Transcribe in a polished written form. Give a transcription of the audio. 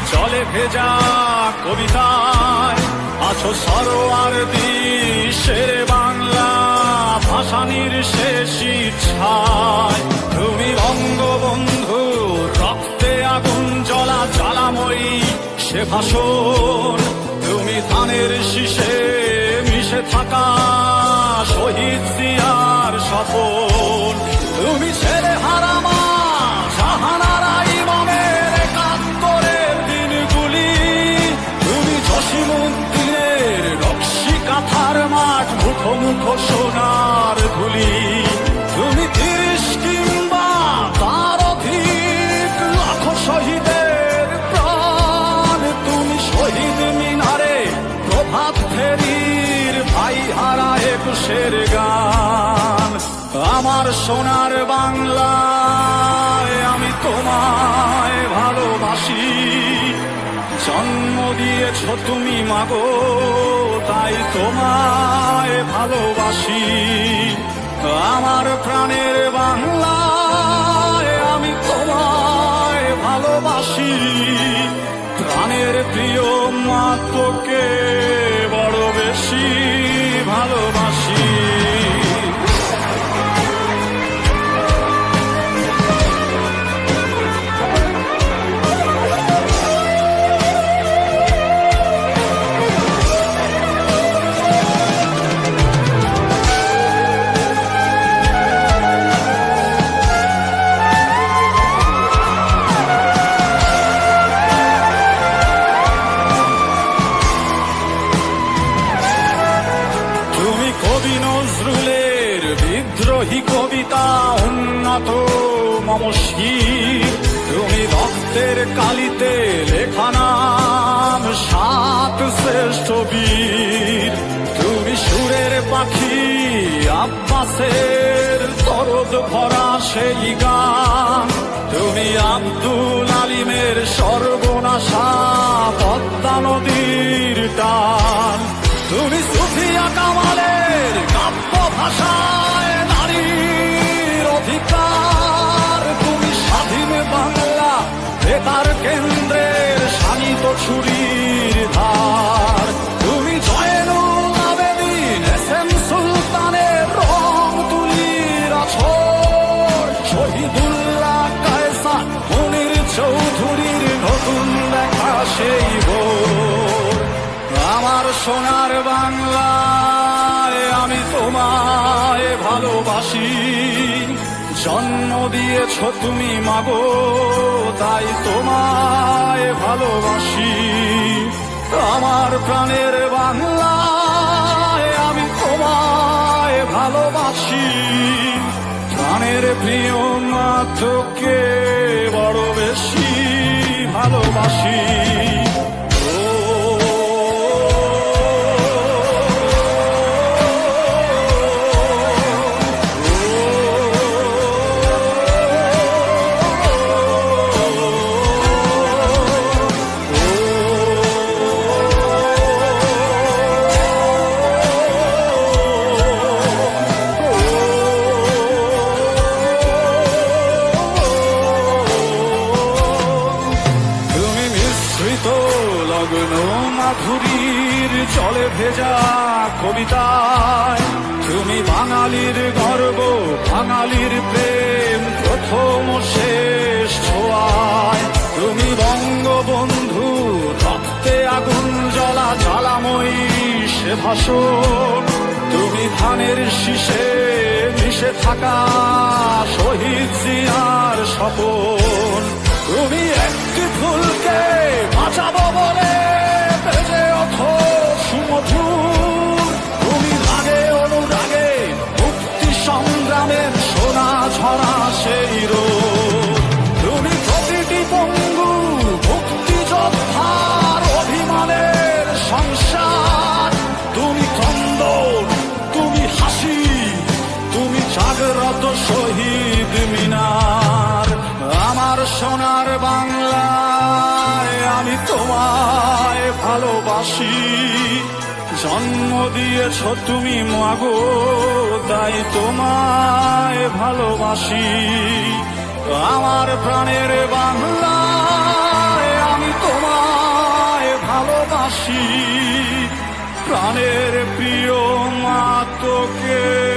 জলে ভেজা কবিতায় আছো সরোয়ার দিশের বাংলা ভাসানির শেষ ইচ্ছায়। তুমি বঙ্গবন্ধু রক্তে আগুন জ্বলা জ্বালাময়ী সে ভাষণ। তুমি ধানের শীষে মিশে থাকা শহীদ জিয়ার স্বপন। তুমি ছেলে হারামা জাহানারা ইমামের একাত্তরের দিনগুলি। তুমি জসিমউদ্দিনের নকশি কাঁথার মাঠ মুখো মুখো সোনার ধুলি। তুমি ৩০ কিংবা তার অধিক লাখো শহীদের প্রাণ। তুমি শহীদ মিনারে প্রভাত ফেরির ভাই হারা একুশের গান। আমার সোনার বাংলায় আমি তোমায় ভালোবাসি। জন্ম দিয়েছ তুমি মাগো তাই তোমায় ভালোবাসি। আমার প্রাণের বাংলায় আমি তোমায় ভালোবাসি। প্রাণের প্রিয় মা তোকে বড় বেশি ভালোবাসি। কবি নজরুলের বিদ্রোহী কবিতা উন্নত মমশির। তুমি রক্তের কালিতে লেখা নাম ৭ শ্রেষ্ঠ বীর। তুমি সুরের পাখি আব্বাসের দরদ ভরা সেই গান। তুমি আব্দুল আলিমের সর্বনাশা পদ্মা নদীর টান। তুমি সুফিয়া কামালের কাব্য ভাষায় নারীর অধিকার। তুমি স্বাধীন বাংলা বেতার কেন্দ্রের শানিত ছুরির ধার। তুমি জয়নুল আবেদিন এসএম সুলতানের রং তুলির আছর। শহীদুল্লাহ কায়সার মুনির চৌধুরীর নতুন দেখা সেই ভোর। আমার সোনার বাংলায় আমি তোমায় ভালোবাসি। জন্ম দিয়েছ তুমি মাগো তাই তোমায় ভালোবাসি। আমার প্রাণের বাংলায় আমি তোমায় ভালোবাসি। প্রাণের প্রিয় মা তোকে বড় বেশি ভালোবাসি। লগ্ন মাধুরীর জলে ভেজা কবিতায় তুমি বাঙালির গর্ব বাঙালির প্রেম প্রথম শেষ ছোঁয়ায়। তুমি বঙ্গবন্ধু রক্তে আগুন জ্বলা জ্বালাময়ী সে ভাষণ। তুমি ধানের শীষে মিশে থাকা শহীদ জিয়ার স্বপন। তুমি একটি ফুলকে বাঁচাবো বলে বেজে ওঠো সুমধুর। তুমি রাগে অনুরাগে মুক্তি সংগ্রামের সোনা ছড়া সেই রোদ। তুমি প্রতিটি পঙ্গু মুক্তিযোদ্ধার অভিমানের সংসার। তুমি ক্রন্দন তুমি হাসি তুমি জাগ্রত শহীদ মিনার। আমার সোনার বাংলায় আমি তোমায় ভালোবাসি। জন্ম দিয়েছ তুমি মাগো তাই তোমায় ভালোবাসি। আমার প্রাণের বাংলায় আমি তোমায় হাসি প্রাণের প্রিয় মা তোকে